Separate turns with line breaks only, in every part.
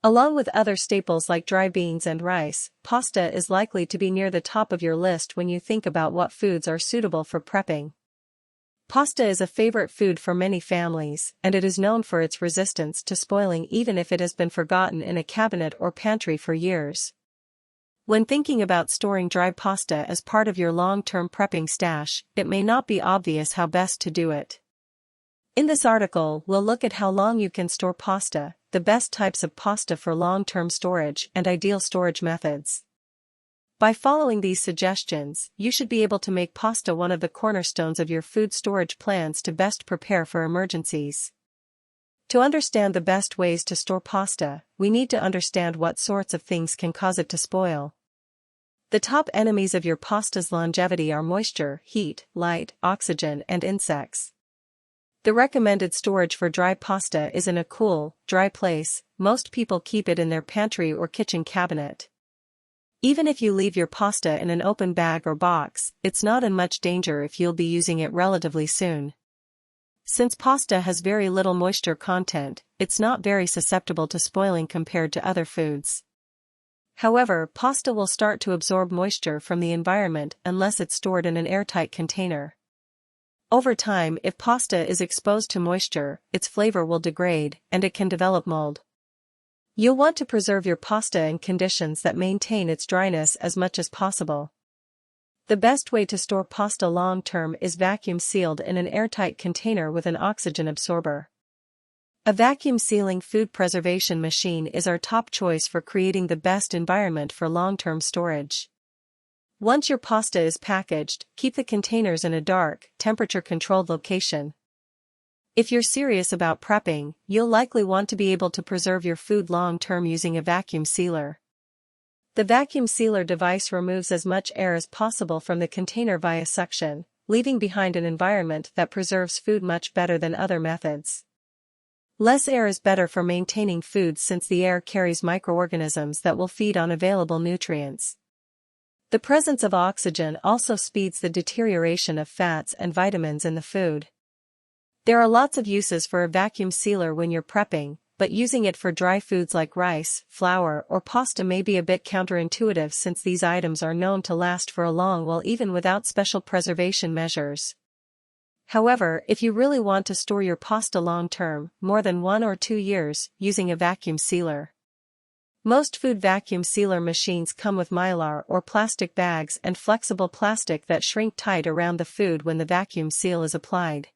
Along with other staples like dry beans and rice, pasta is likely to be near the top of your list when you think about what foods are suitable for prepping. Pasta is a favorite food for many families, and it is known for its resistance to spoiling even if it has been forgotten in a cabinet or pantry for years. When thinking about storing dry pasta as part of your long-term prepping stash, it may not be obvious how best to do it. In this article, we'll look at how long you can store pasta, the best types of pasta for long-term storage, and ideal storage methods. By following these suggestions, you should be able to make pasta one of the cornerstones of your food storage plans to best prepare for emergencies. To understand the best ways to store pasta, we need to understand what sorts of things can cause it to spoil. The top enemies of your pasta's longevity are moisture, heat, light, oxygen, and insects. The recommended storage for dry pasta is in a cool, dry place. Most people keep it in their pantry or kitchen cabinet. Even if you leave your pasta in an open bag or box, it's not in much danger if you'll be using it relatively soon. Since pasta has very little moisture content, it's not very susceptible to spoiling compared to other foods. However, pasta will start to absorb moisture from the environment unless it's stored in an airtight container. Over time, if pasta is exposed to moisture, its flavor will degrade, and it can develop mold. You'll want to preserve your pasta in conditions that maintain its dryness as much as possible. The best way to store pasta long-term is vacuum-sealed in an airtight container with an oxygen absorber. A vacuum-sealing food preservation machine is our top choice for creating the best environment for long-term storage. Once your pasta is packaged, keep the containers in a dark, temperature-controlled location. If you're serious about prepping, you'll likely want to be able to preserve your food long-term using a vacuum sealer. The vacuum sealer device removes as much air as possible from the container via suction, leaving behind an environment that preserves food much better than other methods. Less air is better for maintaining food since the air carries microorganisms that will feed on available nutrients. The presence of oxygen also speeds the deterioration of fats and vitamins in the food. There are lots of uses for a vacuum sealer when you're prepping, but using it for dry foods like rice, flour, or pasta may be a bit counterintuitive since these items are known to last for a long while even without special preservation measures. However, if you really want to store your pasta long-term, more than 1 or 2 years, using a vacuum sealer. Most food vacuum sealer machines come with mylar or plastic bags and flexible plastic that shrink tight around the food when the vacuum seal is applied.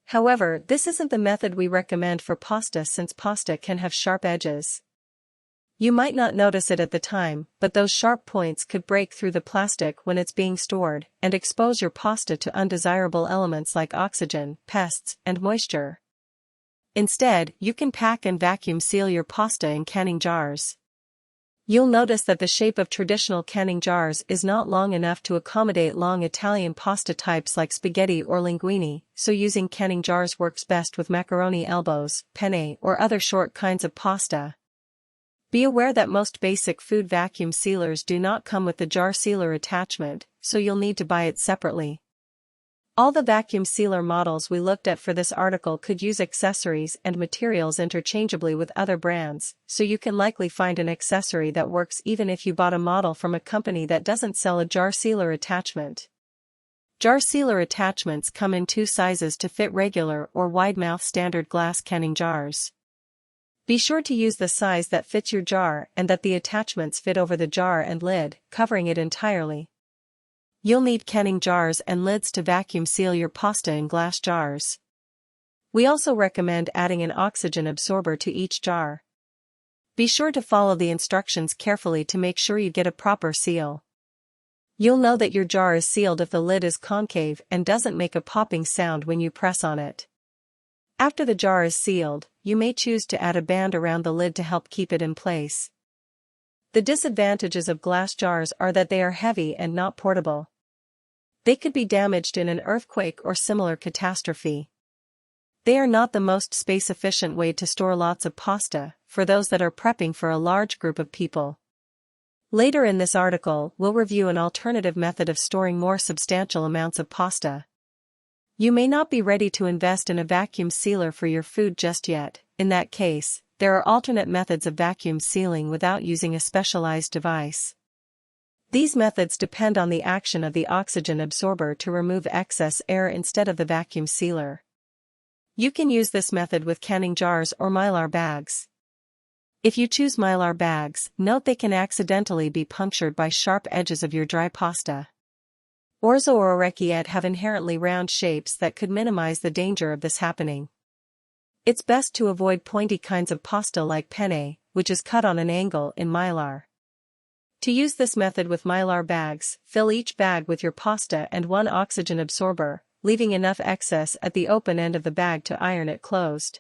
However, this isn't the method we recommend for pasta since pasta can have sharp edges. You might not notice it at the time, but those sharp points could break through the plastic when it's being stored and expose your pasta to undesirable elements like oxygen, pests, and moisture. Instead, you can pack and vacuum seal your pasta in canning jars. You'll notice that the shape of traditional canning jars is not long enough to accommodate long Italian pasta types like spaghetti or linguine, so using canning jars works best with macaroni elbows, penne, or other short kinds of pasta. Be aware that most basic food vacuum sealers do not come with the jar sealer attachment, so you'll need to buy it separately. All the vacuum sealer models we looked at for this article could use accessories and materials interchangeably with other brands, so you can likely find an accessory that works even if you bought a model from a company that doesn't sell a jar sealer attachment. Jar sealer attachments come in 2 sizes to fit regular or wide-mouth standard glass canning jars. Be sure to use the size that fits your jar and that the attachments fit over the jar and lid, covering it entirely. You'll need canning jars and lids to vacuum seal your pasta in glass jars. We also recommend adding an oxygen absorber to each jar. Be sure to follow the instructions carefully to make sure you get a proper seal. You'll know that your jar is sealed if the lid is concave and doesn't make a popping sound when you press on it. After the jar is sealed, you may choose to add a band around the lid to help keep it in place. The disadvantages of glass jars are that they are heavy and not portable. They could be damaged in an earthquake or similar catastrophe. They are not the most space-efficient way to store lots of pasta, for those that are prepping for a large group of people. Later in this article, we'll review an alternative method of storing more substantial amounts of pasta. You may not be ready to invest in a vacuum sealer for your food just yet. In that case, there are alternate methods of vacuum sealing without using a specialized device. These methods depend on the action of the oxygen absorber to remove excess air instead of the vacuum sealer. You can use this method with canning jars or mylar bags. If you choose mylar bags, note they can accidentally be punctured by sharp edges of your dry pasta. Orzo or orecchiette have inherently round shapes that could minimize the danger of this happening. It's best to avoid pointy kinds of pasta like penne, which is cut on an angle in mylar. To use this method with mylar bags, fill each bag with your pasta and one oxygen absorber, leaving enough excess at the open end of the bag to iron it closed.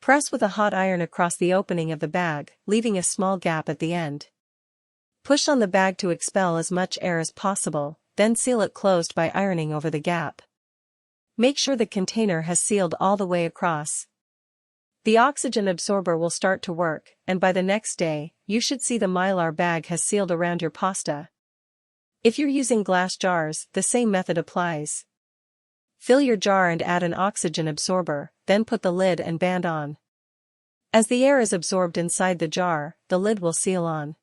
Press with a hot iron across the opening of the bag, leaving a small gap at the end. Push on the bag to expel as much air as possible, then seal it closed by ironing over the gap. Make sure the container has sealed all the way across. The oxygen absorber will start to work, and by the next day, you should see the mylar bag has sealed around your pasta. If you're using glass jars, the same method applies. Fill your jar and add an oxygen absorber, then put the lid and band on. As the air is absorbed inside the jar, the lid will seal on.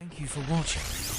Thank you for watching.